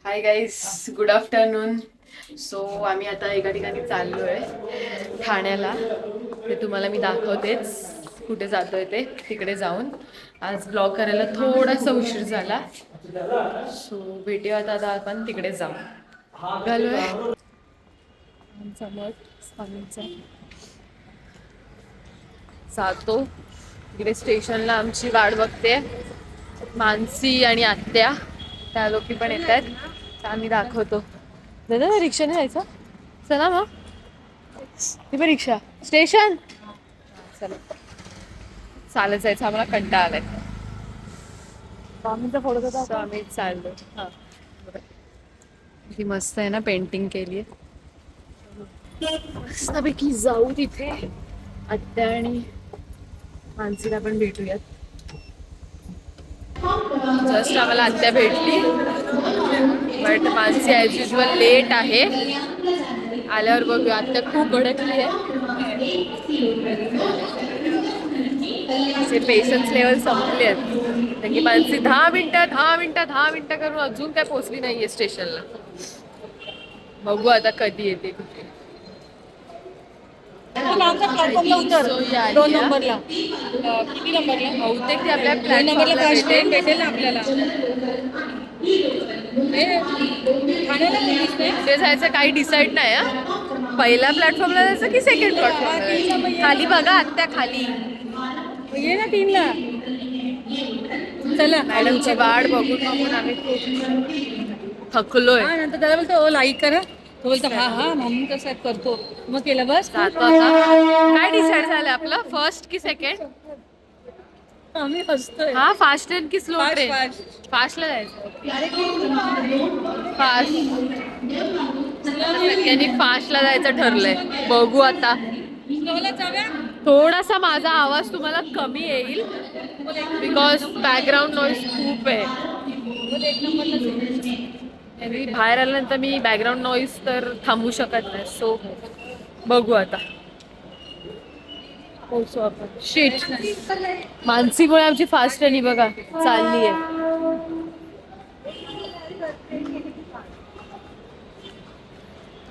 Hi guys, good afternoon. So आम्ही आता एका ठिकाणी चाललोय ठाण्याला. ते तुम्हाला मी दाखवतेच कुठे जातोय ते. तिकडे जाऊन आज ब्लॉग करायला थोडासा उशीर झाला. सो भेटूया आता आपण तिकडे जाऊ. घालूय आमचा मठ स्वामींचा. जातो तिकडे स्टेशनला. आमची वाट बघते मानसी आणि आत्या. त्या लोकी पण येत आहेत. आम्ही दाखवतो. दादा रिक्षाने जायचं. चला मग. ती पण रिक्षा स्टेशन. चला चालत जायचं. आम्हाला कंटाळा आलाय. स्वामींचा फोटो होता. स्वामी चाललो. हा ती मस्त आहे ना, पेंटिंग केली आहे. मस्तपैकी जाऊ तिथे. आत्या आणि मानसीला पण भेटूयात. जस्ट आम्हाला आत्या भेटली, but Mansi as usual late आहे. आल्यावर बघूया. आत्या खूप भडकली आहे. पेशन्स लेवल संपले आहेत. कारण की मानसी 10 मिनिटं करून अजून काय पोहोचली नाहीये स्टेशनला. बघू आता कधी येते. कुठे 2 नंबरला. किती नंबरला? बहुतेक ते आपल्या 2 नंबरला फर्स्ट ट्रेन प्लॅटफॉर्मला भेटेल ना आपल्याला. ठाण्याला कुठे जायचं काही डिसाईड नाही. हा, पहिल्या प्लॅटफॉर्मला जायचं की सेकंड प्लॅटफॉर्मला जायचं. खाली बघा आत्या, खाली ये ना 3ला. चला मॅडमची वाट बघून बघून आम्ही खूप थकलोय. हा, नंतर त्याला बोलतो ओ लाईक करा. तो बोलतो हा हा मम्मी कसं करतो. मग केलं बस. जातो आता. काय डिसाईड झालं आपलं, फर्स्ट की सेकंड? आम्ही हसतोय. हा, फास्ट ट्रेन की स्लो फास्ट, ट्रेन? फास्ट. फास्टला जायचं. फास्ट. सगळ्यांनी फास्टला जायचं ठरलंय. बघू आता. स्लोला जाऊया. थोडासा माझा आवाज तुम्हाला कमी येईल बिकॉज बॅकग्राऊंड नॉईज खूप आहे. आणि बाहेर आल्यानंतर मी बॅकग्राऊंड नॉईज तर थांबवू शकत नाही. सो बघू आता. पोहोचू आपण. शीट, मानसीमुळे आमची फास्ट ट्रेन बघा चालली आहे.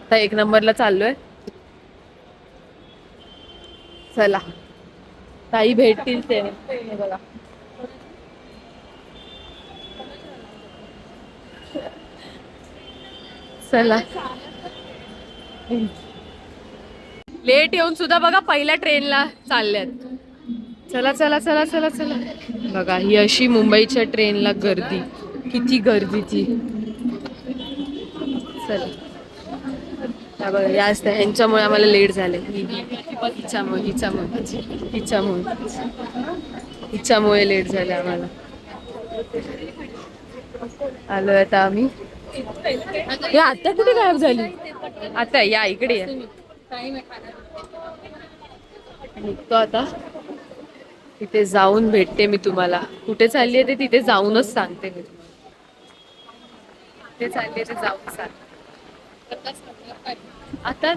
आता 1 नंबरला चाललोय. चला, ताई भेटतील ते. हे बघा चला. लेट येऊन सुद्धा बघा पहिल्या ट्रेनला चालल्यात. चला चला चला चला चला. बघा ही अशी मुंबईच्या ट्रेनला गर्दी. किती गर्दी ती. चला बघा, या असत्या ह्यांच्यामुळे आम्हाला लेट झाले. हिच्यामुळे लेट झाले आम्हाला. आलोय आता आम्ही. आता कुठे गायब झाली? आता या इकडे या. निघतो आता. तिथे जाऊन भेटते मी तुम्हाला. कुठे चालली आहे ते तिथे जाऊनच सांगते मी तुम्हाला. कुठे चालली आहे ते जाऊन सांगते आता.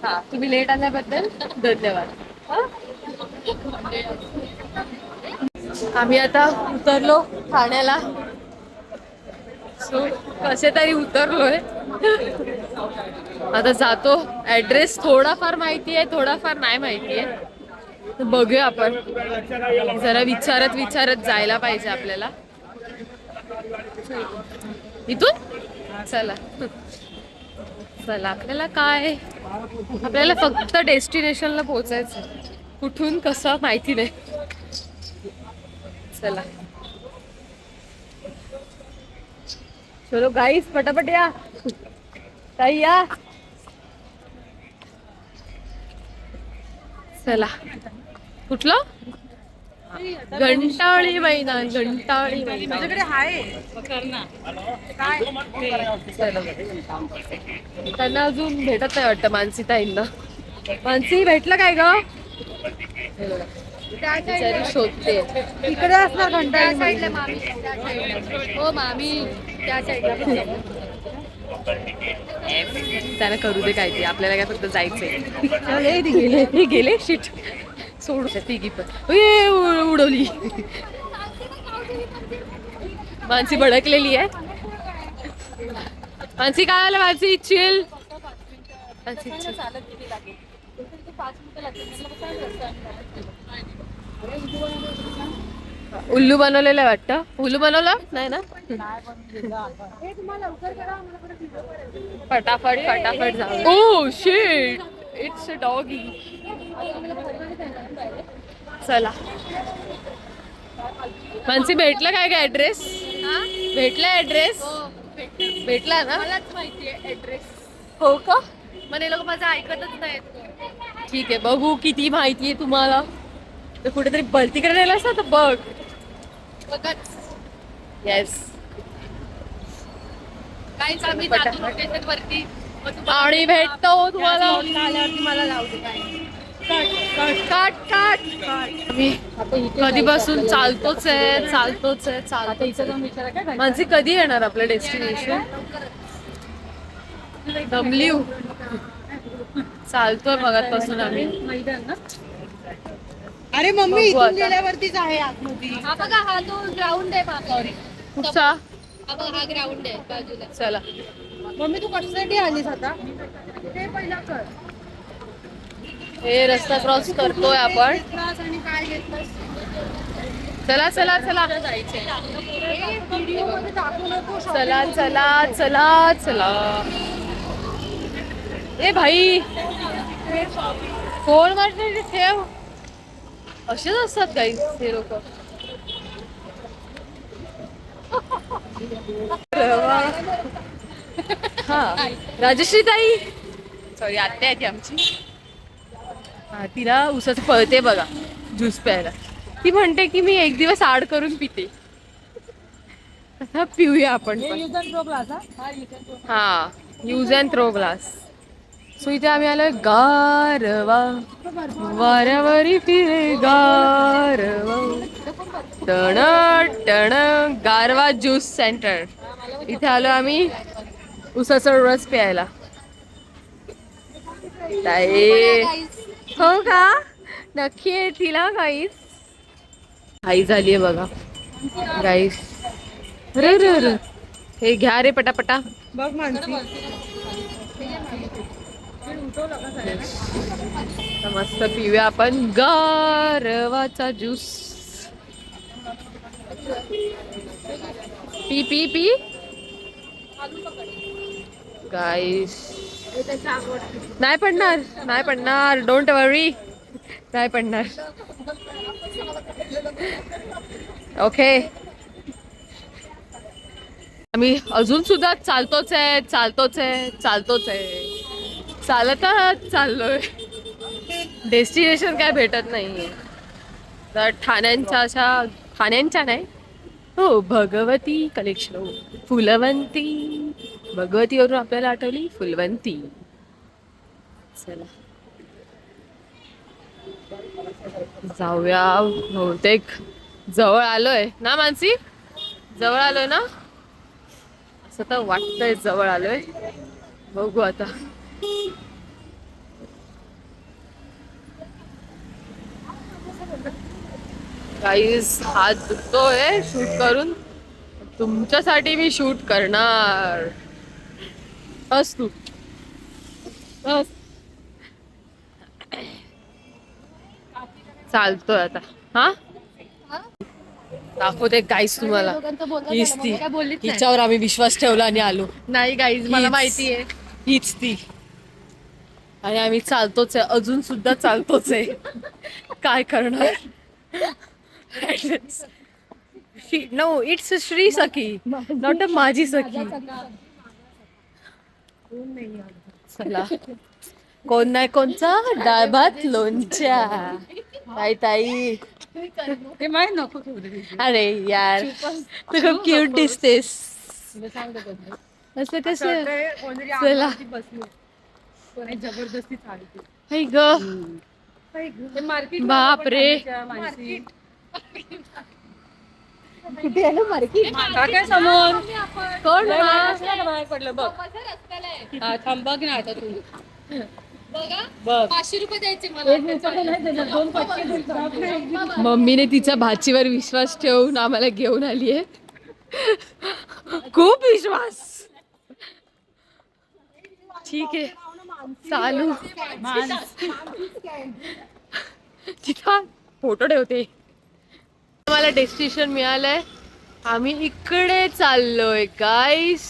हा, तुम्ही लेट आल्याबद्दल धन्यवाद. आम्ही आता उतरलो ठाण्याला. सो कसे तरी उतरलोय. आता जातो. ऍड्रेस थोडाफार माहिती आहे, थोडाफार नाही माहिती आहे. तर बघूया आपण. जरा विचारत जायला पाहिजे आपल्याला. इथून चला चला. आपल्याला फक्त डेस्टिनेशनला पोहोचायचं. कुठून कसं माहिती नाही. चला चलो गाईस, पटापट या. ताई या. चला. कुठलं? घंटाळी मैदान. माझ्याकडे आहे. त्यांना अजून भेटत नाही वाटतं मानसी ताईंना. मानसी भेटलं काय ग? शोधते. इकडे असणार घंटा साईडला. हो मामी त्या साईडला. त्यांना करू दे काय ते. आपल्याला काय फक्त जायचंय. हे गेले. शिट, सोडू तिघी पण. उडवली. मानसी भडकलेली आहे. मानसी काय आलं मानसी चिल. चालत किती लागेल 5 मिनिटं लागतील. उल्लू बनवलेलं आहे वाटतं. उल्लू बनवलं नाही ना. फटाफट फटाफट जाऊ. Oh shit it's a doggy. चला मानसी भेटलं काय काय ऍड्रेस. भेटला ऍड्रेस. भेटला ना. मलाच माहितीये ऍड्रेस. हो का. पण हे लोक माझं ऐकतच नाहीत. ठीक आहे बघू किती माहिती आहे तुम्हाला. तर कुठेतरी भरती करायला असं तर बघ. बघत येस. काहीच आम्ही जातो लोकेशन वरती आणि भेटतो तुम्हाला. आल्यावरती मला लावू दे काय. काट काट. मी कधीपासून चालतोच आहे चालतोच आहे चालतोच. मानसी कधी येणार आपलं डेस्टिनेशन. दमलीव. चालतोय मगातपासून आम्ही. अरे मम्मी बघू इथून आता. गेल्यावरतीच आहे आतमध्ये. हा बघा हा तो ग्राउंड आहे सॉरी. कुठचा. हा बघा हा ग्राउंड आहे बाजूला. चला मम्मी तू कशासाठी आलीस आता. ते पहिला कर. हे रस्ता क्रॉस करतोय आपण. आणि काय घेतलंस. चला चला चला व्हिडिओ मध्ये दाखवू नको. चला चला चला चला. ए भाई फोन वाटत ठेव. असेच असतात काही हे लोक. हा राजश्री ताई सॉरी आत्या आहे ती आमची. हा तिला उसाचं पळते बघा ज्यूस प्यायला. ती म्हणते की मी एक दिवस आड करून पिते. तसा पिऊया आपण पण. हा use and throw glass. So इथे आम्ही आलोय गारवा वाऱ्यावरी फिरे गारवा. टण टण गारवा ज्यूस सेंटर. इथे आलो आम्ही उसाचा रस प्यायला. ताई हो का नक्की येतील हा गाईस. आई झालीये बघा गाईस. रे रे रे हे घ्या रे पटापटा. बघ मानसी. मस्त पिऊया आपण गारवाचा ज्यूस. पी पी पी गाईस. नाही पडणार नाही पडणार डोंट वरी. नाही पडणार. ओके आम्ही अजून सुद्धा चालतोच आहे चालतोच आहे चालतोच आहे. चालतच चाललोय. डेस्टिनेशन काय भेटत नाहीये. तर ठाण्यांच्या अशा ठाण्यांच्या नाही हो भगवती कलेक्शन हो फुलवंती. भगवतीवरून आपल्याला आठवली फुलवंती. चला जाऊया. बहुतेक जवळ आलोय ना मानसी. जवळ आलोय ना असं तर वाटतंय जवळ आलोय. बघू आता. गाईस हात दुखतोय शूट करून. तुमच्यासाठी मी शूट करणार. बस तू बस. चालतोय आता. हा दाखवते गाईस तुम्हाला. हीच ती. हिच्यावर आम्ही विश्वास ठेवला आणि आलो. नाही गाईज मला माहिती आहे. हीच ती. आणि आम्ही चालतोच आहे अजून सुद्धा चालतोच आहे. काय करणार. No it's Shri Sakhi not a माझी सखी. चला कोण नाही कोणचा डाळ भात लोणच्या. ताई ताई ते माहित नको. अरे यार तू खूप क्यूट दिसतेस. असं कसं. चला जबरदस्ती चालते. हाय ग बाप रे. कुठे आहे ना मार्केट. काय समोर कोण बाहेर पडलं बघ. हा थांब बघ ना आता तू. बघ 500 रुपये द्यायचे मला. मम्मीने तिच्या भाचीवर विश्वास ठेवून आम्हाला घेऊन आलीये. खूप विश्वास. ठीक आहे चालू तिथं फोटो ठेवते. मला डेस्टिनेशन मिळालंय, आम्ही इकडे चाललोय गाईस.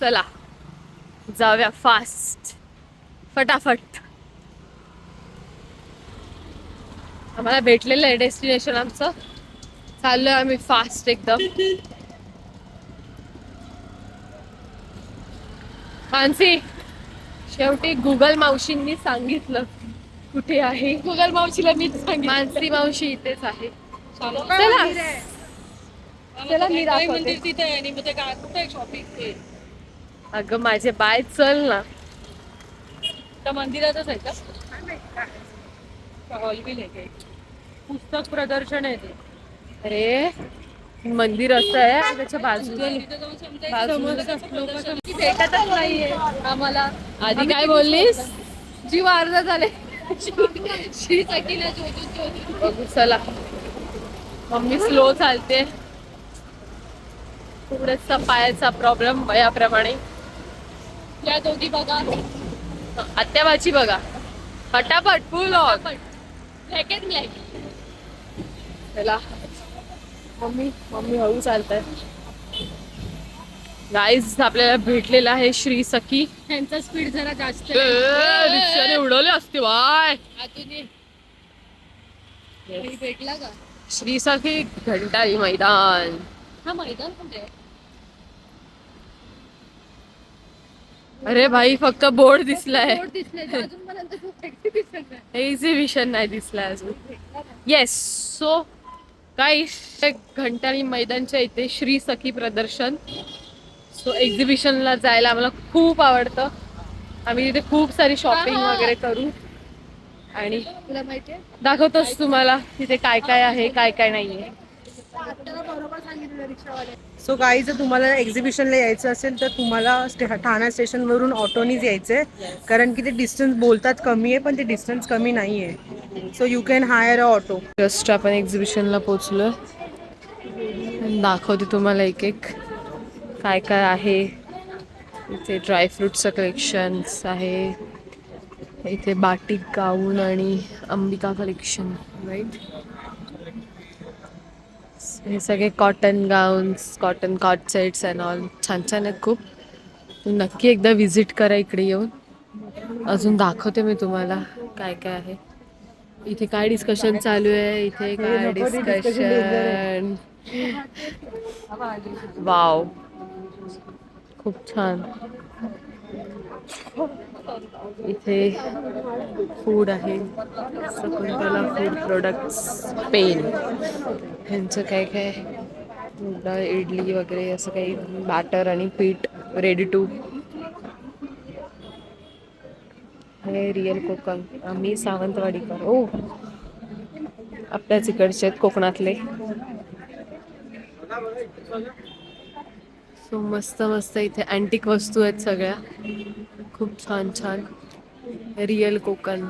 चला जाऊया फास्ट फटाफट. आम्हाला भेटलेलं आहे डेस्टिनेशन आमचं. चाललोय आम्ही फास्ट एकदम. मानसी शेवटी गुगल मावशींनी सांगितलं कुठे आहे. गुगल मावशीला मीच सांगितलं. मानसी मावशी इथेच आहे. चला चला मी दाखवते. मंदिर तिथे आहे आणि मग ते काय कुठे शॉपिंग. अगं माझे बाय चल ना. त्या मंदिरातच आहे का हॉल बिल आहे काही पुस्तक प्रदर्शन आहे ते. अरे मंदिर असं आहे आणि त्याच्या बाजूला भेटतच नाहीये आम्हाला. आधी काय बोललीस? जीव अर्धा झाले. श्री सकीला जोजू बघू चला. मम्मी स्लो चालते. थोडासा पायाचा प्रॉब्लेम वयाप्रमाणे. या दोघी बघा. आत्याबाची बघा फटाफट फुल ऑन. Black and black. चला मम्मी मम्मी हळू चालताय. गाईज आपल्याला भेटलेला आहे श्री सखी. त्यांचा स्पीड जरा जास्त रिक्षाने उडवले असते बाय. भेटला का श्री सखी घंटाळी मैदान. हा मैदान कुठे आहे? अरे भाई फक्त बोर्ड दिसलाय. बोर्ड दिसले अजूनपर्यंत एक्झिबिशन आहे. एक्झिबिशन नाही दिसलाय अजून. येस सो गाईस घंटाळी मैदानच्या इथे श्री सखी प्रदर्शन. सो एक्झिबिशनला जायला आम्हाला खूप आवडतं. आम्ही तिथे खूप सारी शॉपिंग वगैरे करू आणि तुला माहितीये दाखवतोच तुम्हाला तिथे काय काय आहे काय काय नाहीये. बरोबर सांगितलं रिक्षावाले. सो गाई जर तुम्हाला एक्झिबिशनला यायचं असेल तर तुम्हाला ठाणा स्टेशनवरून ऑटोनीच यायचंय. कारण की ते डिस्टन्स बोलतात कमी आहे पण ते डिस्टन्स कमी नाही आहे. So you can hire a auto. Just आपण एक्झिबिशनला पोचलोय. दाखवते तुम्हाला एक एक काय काय आहे. इथे ड्रायफ्रुटचं कलेक्शन्स आहे. इथे बाटिक गाऊन आणि अंबिका कलेक्शन राईट. हे सगळे cotton gowns cotton cot sets and all छान छान आहेत खूप. नक्की एकदा विजिट करा इकडे येऊन. अजून दाखवते मी तुम्हाला काय काय आहे. इथे काय डिस्कशन चालू आहे. इथे काय डिस्कशन. वाव खूप छान. इथे फूड आहे. शकुंतला फूड प्रोडक्ट्स पेन ह्यांचं काय काय इडली वगैरे असं काही बॅटर आणि पीठ रेडी टू. हे रिअल कोकण. आम्ही सावंतवाडीकर. ओ आपल्याच इकडचे आहेत कोकणातले. सो मस्त मस्त इथे अँटिक वस्तू आहेत सगळ्या खूप छान छान. रिअल कोकण.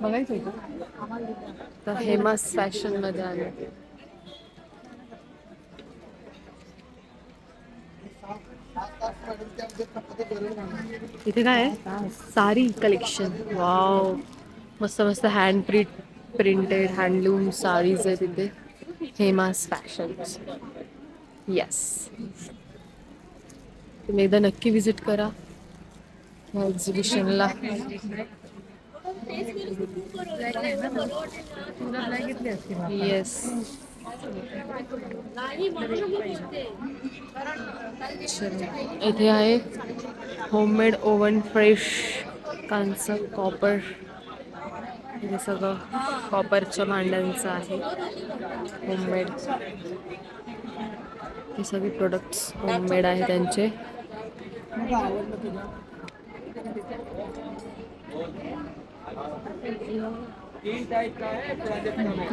बघायचं तर हेमास फॅशन मध्ये आलं. इथे काय आहे सारी कलेक्शन. वाव मस्त मस्त हँड प्रिंटेड हँडलूम साडीज आहे तिथे. हेमास फॅशन. येस तुम्ही एकदा नक्की विजिट करा या एक्झिबिशनला. येस इथे आहे होममेड ओव्हन फ्रेश कांचं कॉपर. हे सगळं कॉपरच्या भांड्यांचं आहे होममेड. हे सगळे प्रोडक्ट्स होममेड आहे त्यांचे.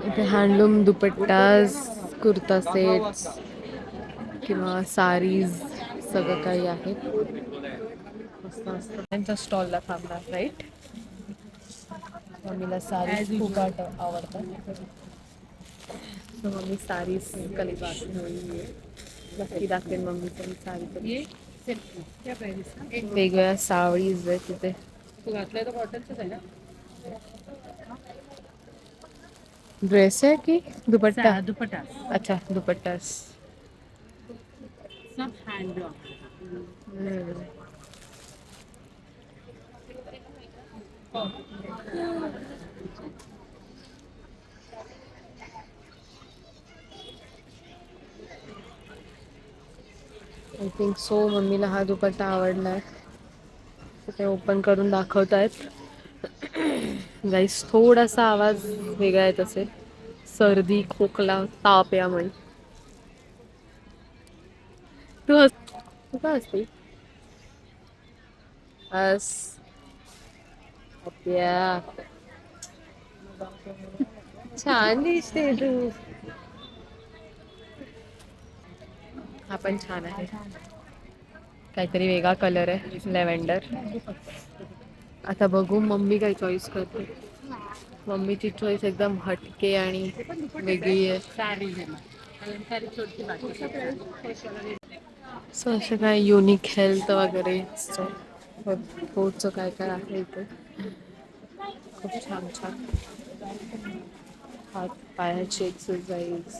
इथे हँडलूम दुपट्टाज कुर्ता सेट्स किंवा साडीज सगळं काही आहे. मस्त मस्त त्यांच्या स्टॉलला थांबणार राईट. मम्मीला साडीज खूप आवडतात. So mummy sarees collection. नक्की दाखवेन मम्मीचं साडी. ये क्या प्राइस है? वेगवेगळ्या साडीज आहेत तिथे. तू घातलाय तो कॉटनचाच आहे ना? ड्रेस आहे की दुपट्टा? दुपट्टा अच्छा दुपट्टास. सब hand block. I think so मम्मीला हा दुपट्टा आवडलाय. ते ओपन करून दाखवतायत. गाईस थोडासा आवाज वेगळा येत असेल. सर्दी खोकला ताप यामुळे. तू का असते बस या छान दिसते तू. हा पण छान आहे. काहीतरी वेगळा कलर आहे लॅव्हेंडर. आता बघू मम्मी काय चॉईस करते. मम्मीची चॉईस एकदम हटके आणि वेगळी आहे. सो असं काय युनिक हेल्थ वगैरे भरपूरचं काय काय आहे इथे. खूप छान छान हात पायाची एक्सरसाइज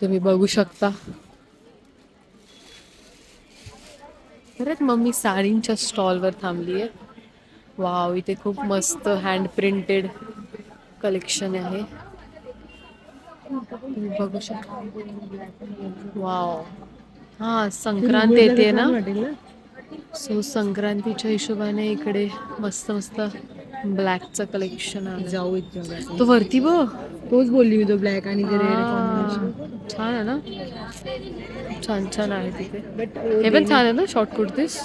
तुम्ही बघू शकता. खरंच मम्मी साडींच्या स्टॉलवर थांबली आहे. वाव इथे खूप मस्त हँड प्रिंटेड कलेक्शन आहे. तुम्ही बघू शकता. वाव हा संक्रांत येते ना. सो संक्रांतीच्या हिशोबाने इकडे मस्त मस्त ब्लॅकचं कलेक्शन आहे. जाऊ तो वरती बघ. तोच बोलली मी, तो ब्लॅक आणि ते रेड हा, छान आहे ना. छान छान आहे तिथे. हे पण छान आहे ना शॉर्ट कुर्तीस.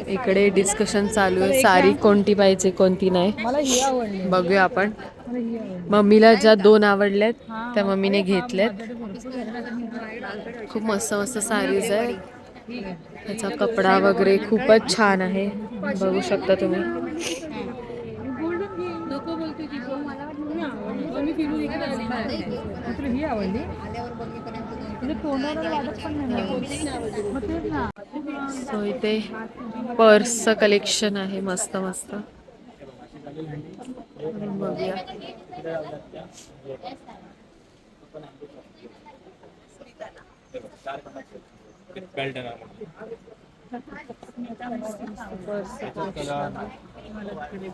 इकडे डिस्कशन चालू आहे. साडी कोणती पाहिजे कोणती नाही. मला ही आवडली. बघूया आपण. मम्मीला ज्या 2 आवडल्यात त्या मम्मीने घेतल्यात. खूप मस्त मस्त साडीज आहे. त्याचा कपडा वगैरे खूपच छान आहे. बघू शकता तुम्ही. ही आवडली. सो इथे पर्सचं कलेक्शन आहे मस्त मस्त. बघूया.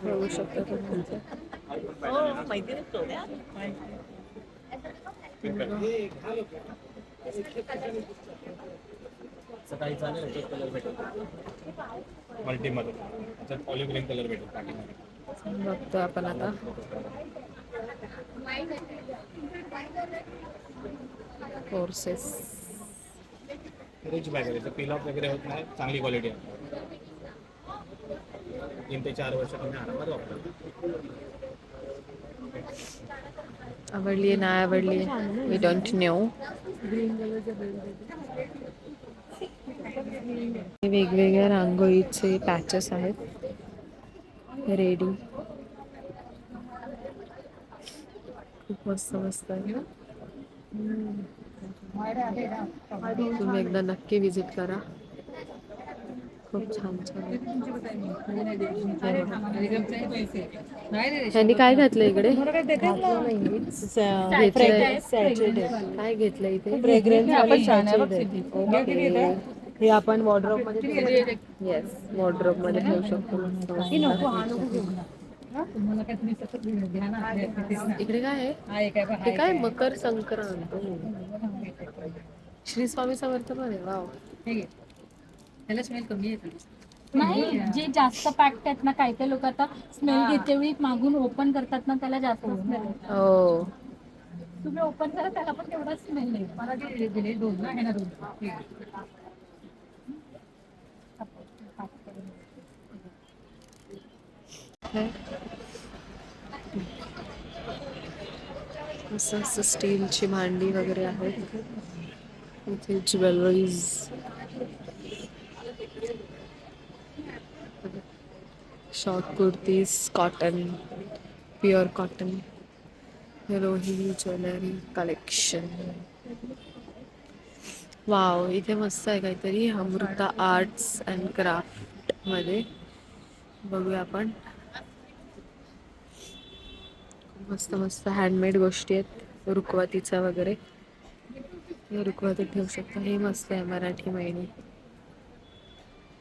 बघू शकता तुम्ही. सकाळी चालेल तो कलर भेटेल मल्टीमध्ये. त्याच्यात ऑलिव्ह ग्रीन कलर भेटेल पाठीमध्ये. बघतोय आपण आता. कोर्सेस रिच बॅग आहे. पील ऑफ वगैरे होत नाही. चांगली क्वालिटी आहे. 3 ते 4 वर्ष तुम्ही आरामात वापरा. आवडली आहे नाही आवडली वी डोंट नो. वेगवेगळ्या रांगोळीचे पॅचेस आहेत रेडी. खूप मस्त मस्त आहे. तुम्ही एकदा नक्की विजिट करा. खूप छान छान. त्यांनी काय घातलं इकडे. काय घेतलं इथे. हे आपण वॉर्डरोब मध्ये. येस वॉर्डरोब मध्ये ठेवू शकतो. इकडे काय आहे. हे काय मकर संक्रांत. श्री स्वामी समर्थ पण आहे. वाव. त्याला स्मेल कमी येतो. नाही, जे जास्त पॅक्ट आहेत ना, काही काही लोक आता स्मेल घेते वेळी मागून ओपन करतात ना, त्याला जास्त स्मेल येते. हो तुम्ही ओपन करा, त्याला पण तेवढा स्मेल येईल. मला ते दिले 2 ना, हे ना 2. असं स्टीलची भांडी वगैरे आहेत. इथे jewelleries, short kurtis, cotton, pure cotton, Rohini jewellery collection. Wow, इथे मस्त आहे काहीतरी अमृता आर्ट्स अँड क्राफ्ट मध्ये. बघूया आपण. मस्त मस्त हँडमेड गोष्टी आहेत, रुखवतीचा वगैरे. हे रुखवतीत ठेवू शकता. हे मस्त आहे, मराठी महिने.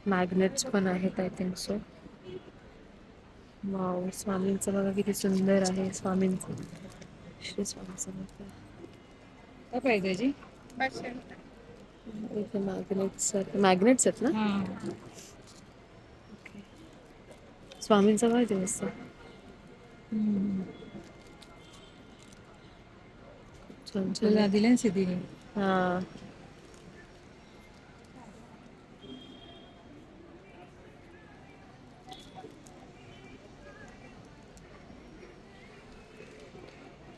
मॅग्नेट्स पण आहेत आय थिंक सो. वाव, स्वामींचं बघा किती सुंदर आहे. स्वामींचं, श्री स्वामी समर्थ. काय प्राइस आहे जी? इथे मॅग्नेट्स आहेत ना. स्वामींचं काय ते मस्त. छान छान. तुला दिले ना सिद्धीने. हा,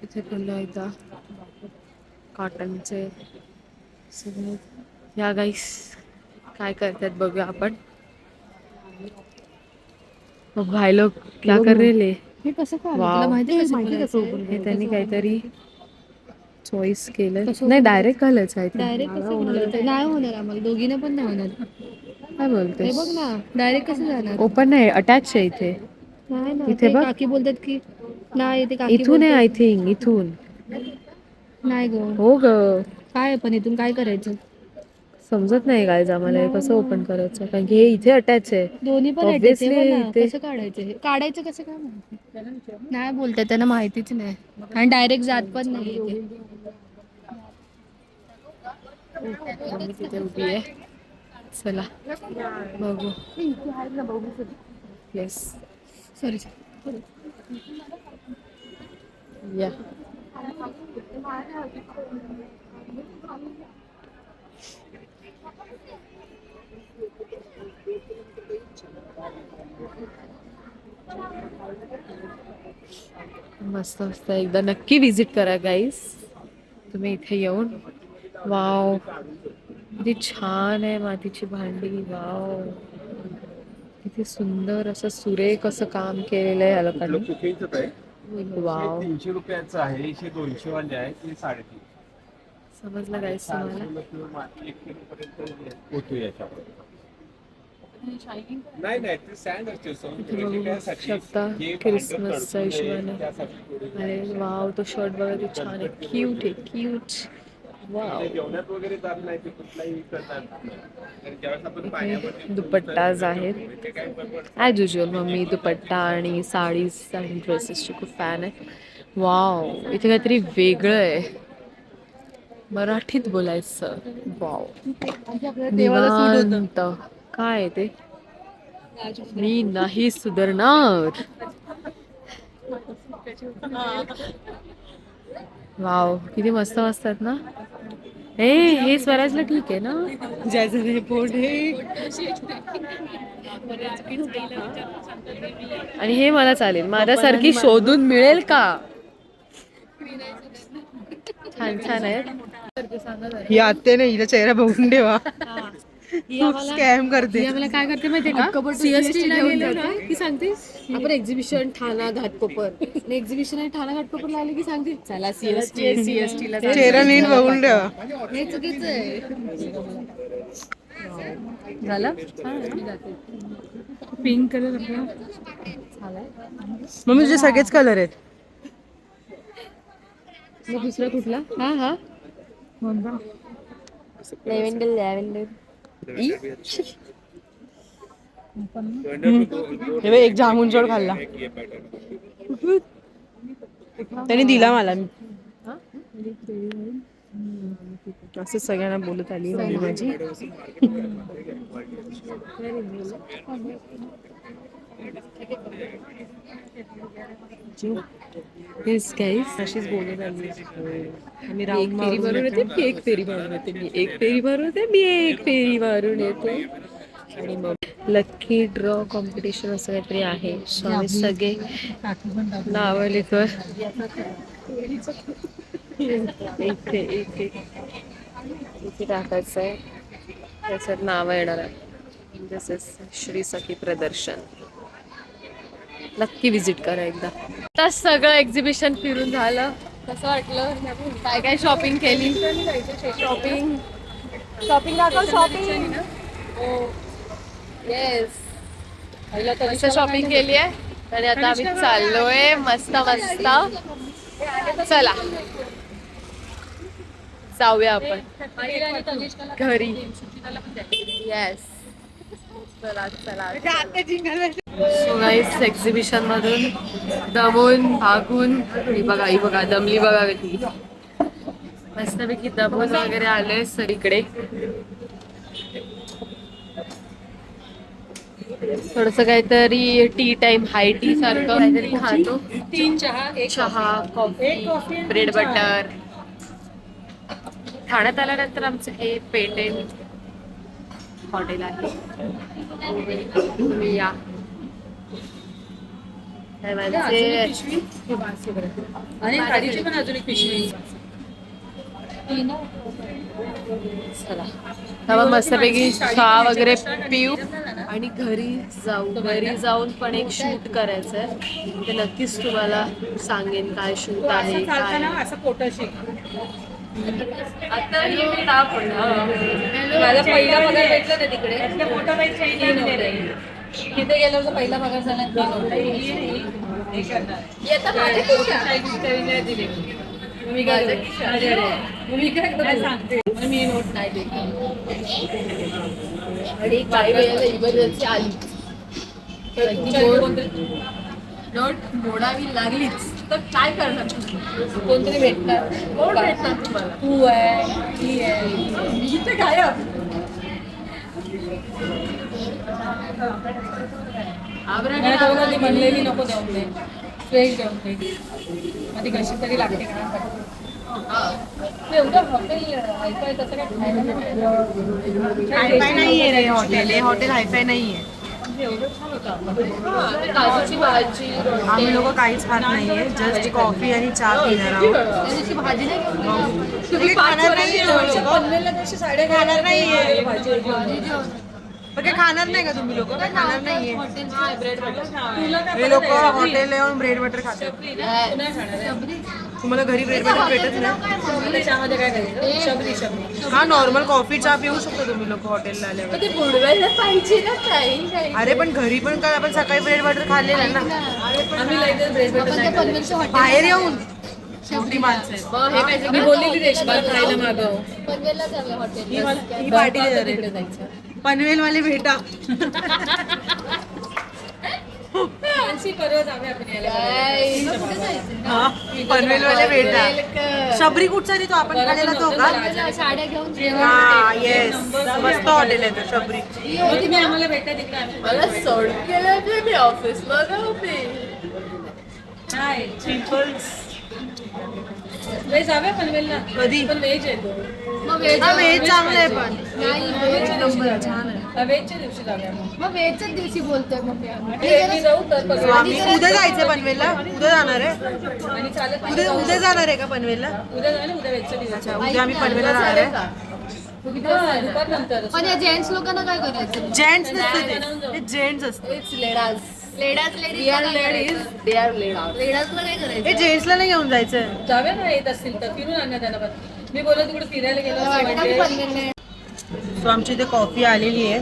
इथे पुन्हा एकदा कॉटनचे सगळे. या गाईस काय करतात बघूया आपण. भाई लोग क्या कर रहे. हे कसं काय वाव. तुला माहिती आहे हे त्यांनी काहीतरी चॉईस केलं. नाही, डायरेक्ट घालायचं आहे ते. डायरेक्ट कसं घालायचं? नाही होणार आम्हाला दोघींना पण नाही होणार. काय बोलते. हे बघ ना, डायरेक्ट कसं जाणार? ओपन नाही, अटॅच आहे इथे. नाही ना, इथे ते बघ. काकी बोलतात की नाही, ते काकी इथून आहे बोलतात. I think. इथून. नाही ग, हो ग, काय आहे पण इथून काय करायचं? समजत नाही काय आम्हाला हे कसं ओपन करायचं, कारण की हे इथे अटॅच आहे. दोन्ही पण Obviously इथे- कसं काढायचं? हे काढायचं कसं काय माहिती नाही बोलतात, त्यांना माहितीच नाही. आणि डायरेक्ट जात पण नाही इथे. मम्मी तिथे उभी आहे. चला बघू. Yes, sorry. या. मस्त मस्त, एकदा नक्की विजिट करा गाईस तुम्ही इथे येऊन. वाव, किती छान आहे मातीची भांडी. वाव, किती सुंदर असं सुरेख असं काम केलेलं आहे या लोकांनी. कुकिंगचं आहे. वाव, 300 रुपयाचं आहे. 200 वाले आहे ते 350. समजलं गाईस तुम्हाला. 1 किलो पर्यंत होतो याच्यावर. नाही नाही, ते सँड असते. इथे बघू शकता क्रिसमसच्या हिशोबाने. अरे वाव, तो शर्ट बघा किती छान आहे. क्यूट आहे, क्यूट. वाव. जेवणात वगैरे जात नाही, ते कुठलाही करतात. ज्यावेळेस आपण इथे दुपट्टाज आहेत ॲज युजल. मम्मी दुपट्टा आणि साडीज आणि ड्रेसेसची खूप फॅन आहे. वाव, इथे काहीतरी वेगळं आहे, मराठीत बोलायचं. वाव, निवांत. काय आहे ते? मी नाही सुधारणार. वाव, किती मस्त असतात ना. हे स्वराजला ठीक आहे ना. ज्याचं रिपोर्ट हे आणि हे मला चालेल. माझ्यासारखी शोधून मिळेल का? छान छान आहे. ही आत्ते नाही, हिचा चेहरा बघून ठेवा. स्कॅम करते. मला काय करते माहितीये का? सीएसटी ला गेले ना की सांगते आपण एक्झिबिशन ठाणा घाटकोपर. एक्झिबिशन आहे ठाणा घाटकोपर लागले की सांगते चला सीएसटी ला. चेहरा नीट बघून ठेवा. हे चुकीचं आहे. झालं. पिंक कलर मम्मी तुझे सगळेच कलर आहेत. मग दुसरा कुठला? हा हा, लॅव्हेंडर. लॅव्हेंडर हे बघ, एक जामुन जोड खाल्ला त्यांनी, दिला मला. असं सगळ्यांना बोलत आली मम्मी माझी. येस गाईस, अशीच बोलत आली. आम्ही एक राऊंड फेरी मारून येते, मी एक फेरी मारून येते, मी एक फेरी मारून येते, मी एक फेरी मारून येते. आणि मग लकी ड्रॉ कॉम्पिटिशन असं काहीतरी आहे. सो आम्ही सगळे नावं लिहितोय. एक इथे टाकायचं आहे, त्याच्यात नावं येणार आहे. दिस इज श्री सखी प्रदर्शन. नक्की विजिट करा एकदा. आता सगळं एक्झिबिशन फिरून झालं. कसं वाटलं? काय काय शॉपिंग केली? शॉपिंग दाखव. शॉपिंग येस, मस्त शॉपिंग केली आहे. आणि आता आम्ही चाललोय मस्त मस्त. चला जाऊया आपण घरी. येस, चला चला. सो गाईस, एक्झिबिशन मधून दमून भागून ही बघा दमली बघा ती. मस्तपैकी दमून वगैरे आले सगळीकडे. थोडस काहीतरी टी टाइम, हाय टी सारखं काहीतरी खातो. 3 चहा, 1 चहा, कॉफी, ब्रेड बटर. ठाण्यात आल्यानंतर आमचं हे पेटेंट हॉटेल आहे. तुम्ही या. आणि गाडीची पण अजून एक पिशवी. चला तेव्हा मस्तपैकी चहा वगैरे पिऊ आणि घरी जाऊ. घरी जाऊन पण एक शूट करायचंय, ते नक्कीच तुम्हाला सांगेन काय शूट आहे काय. असं पोटाशी आता माझा पहिला पगार भेटला ना तिकडे. तिथे गेल्यावर पहिला पगार झाला. मी काय सांगते, मी नोट नाही देत. आणि काही वेळेला इमर्जन्सी आली नोट मोडावी लागलीच तर काय करणार? कोणतरी भेटणार. कोण भेटणार तुम्हाला? तू आहे, ती आहे, मी तर गायब. ती म्हणलेली नको देऊन दे, फ्रेश देऊन दे. ती कशी तरी लागते का? एवढं हॉटेल ऐकाय तसं काय हायफाय नाहीये रे हॉटेल. हे हॉटेल हायफाय नाहीये. एवढं छान होतं. काजूची भाजी, आम्ही लोक काहीच खात नाहीये, जस्ट कॉफी आणि चहा पिणार आहोत. त्याची भाजी नाही. तुम्ही खाणार नाहीये? पनवेलला तशी साड्या खाणार नाहीये. भाजी मग काय खाणार नाही का तुम्ही लोक? काय खाणार नाहीये? Bread butter. हे लोक हॉटेल येऊन ब्रेड बटर खातात. नाही खाणार. तुम्हाला घरी ब्रेड बटर भेटत नाही? त्याच्यामध्ये काय करायचं? शबरी. हा, नॉर्मल कॉफी चहा पिऊ शकतो तुम्ही लोक हॉटेलला आल्यावर. ते बुडवायला पाहिजे ना काही. अरे पण घरी पण काय, आपण सकाळी ब्रेड बटर खाल्लेलं ना आम्ही लाईट ब्रेड बटर बाहेर येऊन. शेवटी माणसं आहेत. मग हे पाहिजे मी बोललेली रेशमा खायला मागव. पनवेलला जाऊया हॉटेल. ही पार्टी तिकडे जायचं. पनवेल वाले भेटा. परवा जाऊया आपण यायला. हा, पनवेल वाले भेटा. शबरी कुठचा रे तो आपण खाल्लेला तो का? साड्या घेऊन हा येस, मस्त हॉटेल आहे तो शबरी. मग तुम्ही आम्हाला भेटा तिकडे आम्ही. मला सोड केलं मी ऑफिसला जाऊते. हाय जाऊया पनवेलला. कधी? पण व्हेज आहे तो. मग वेज हा, व्हेज चांगलं आहे पण. छान आहे. व्हेजच्या दिवशी जाऊया मग. वेजच्याच दिवशी बोलतोय मग मी जाऊ तर So, आम्ही उद्या जायचं पनवेलला. उद्या जाणार आहे. आणि चालत उद्या जाणार आहे का पनवेलला? उद्या जाऊ ना. उद्या व्हेजच्या दिवशी. अच्छा, उद्या आम्ही पनवेलला जाणार आहे. दुपार नंतर. पण या जेंट्स लोकांना काय करायचं? जेंट्स नसते ते जेंट्स असते. इट्स लेडाज. लेडाजला काय करायचं? हे जेंट्सला नाही घेऊन जायचं. जाऊया ना येत असतील तर फिरून आणण्यात त्यांना पण. मी बोलत तिकडे फिरायला गेलो असं म्हणजे. सो आमची इथे कॉफी आलेली आहे.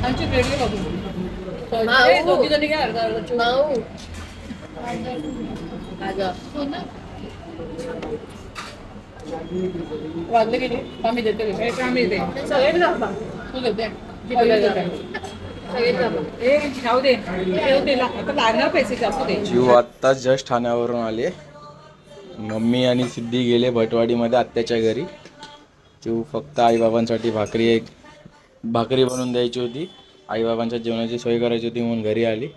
आमची रेडी बघू. दोघी जणी घ्या अर्धा अर्धा. माऊ. वाजले गेली आम्ही देतो. आम्ही देते सगळे तू देते. खाऊ दे. आता लागणार पैसे जास्त दे. जीव आत्ता जस्ट ठाण्यावरून आले. मम्मी आणि सिद्धी गेले भटवाडीमध्ये आत्याच्या घरी. जीव फक्त आईबाबांसाठी भाकरी बनवून द्यायची होती. आईबाबांच्या जेवणाची सोय करायची होती म्हणून घरी आली.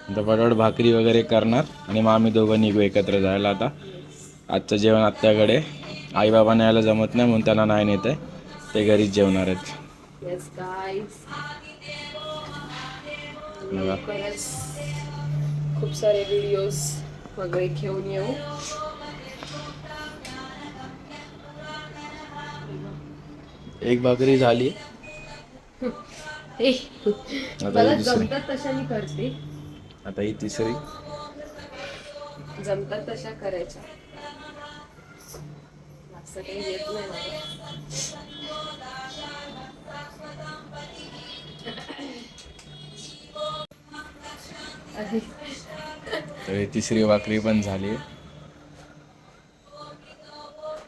आता फटाफट भाकरी वगैरे करणार आणि मग आम्ही दोघं निघू एकत्र जायला. आता आजचं जेवण आत्याकडे. आईबाबांना यायला जमत नाही म्हणून त्यांना नाही नेत आहे. ते घरीच जेवणार आहेत. येस गाईज, बघा खूप सारे व्हिडिओज वगैरे घेऊन येऊ. एक भाकरी झाली. ए, आता मला ही दुसरी. जमतात तशा मी करते. आता ही तिसरी. जमतात तशा करायच्या. असं काही येत नाही मला. अरे, तर ही तिसरी भाकरी पण झाली.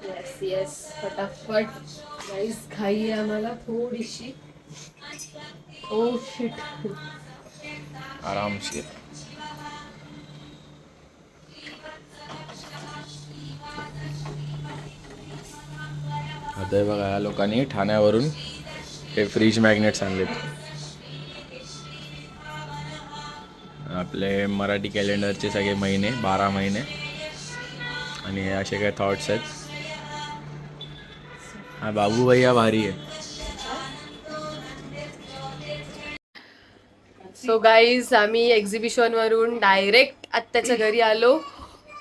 येस येस, फटाफट. गाईस, घाई आहे आम्हाला थोडीशी. Oh shit. आरामशीर. आता हे बघा, या लोकांनी ठाण्यावरून हे फ्रीज मॅग्नेट्स आणलेत. आपले मराठी कॅलेंडरचे सगळे महिने, 12 महिने, आणि हे असे काही थॉट्स आहेत. हा बाबू भैया भारी आहे. सो गाईज, आम्ही एक्झिबिशन वरून डायरेक्ट आत्याच्या घरी आलो.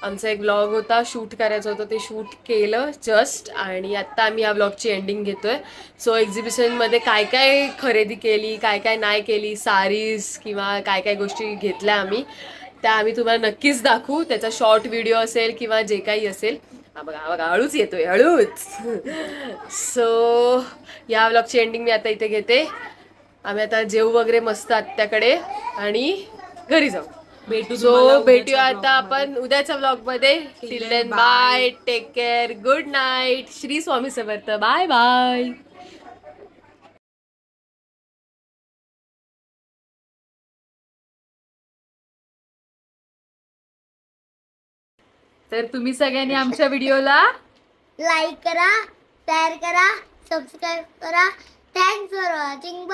आमचा एक ब्लॉग होता, शूट करायचं होतं, ते शूट केलं जस्ट. आणि आत्ता आम्ही या ब्लॉगची एंडिंग घेतोय. सो एक्झिबिशनमध्ये काय काय खरेदी केली, काय काय नाही केली, सारीज किंवा काय काय गोष्टी घेतल्या आम्ही, त्या आम्ही तुम्हाला नक्कीच दाखवू. त्याचा शॉर्ट व्हिडिओ असेल किंवा जे काही असेल. हा बघा, हा बघा, हळूच येतोय, हळूच. सो या ब्लॉगची एंडिंग मी आता इथे घेते. आम्ही आता जेवू वगैरे मस्त आत्याकडे आणि घरी जाऊ. भेटूया आता आपण उद्याच्या ब्लॉग मध्ये. Till then bye, take care, good night, Shri Swami Samarth, bye bye. तर तुम्ही सगळ्यांनी आमच्या व्हिडिओला लाईक करा, शेअर करा, सबस्क्राईब करा. Thanks for watching.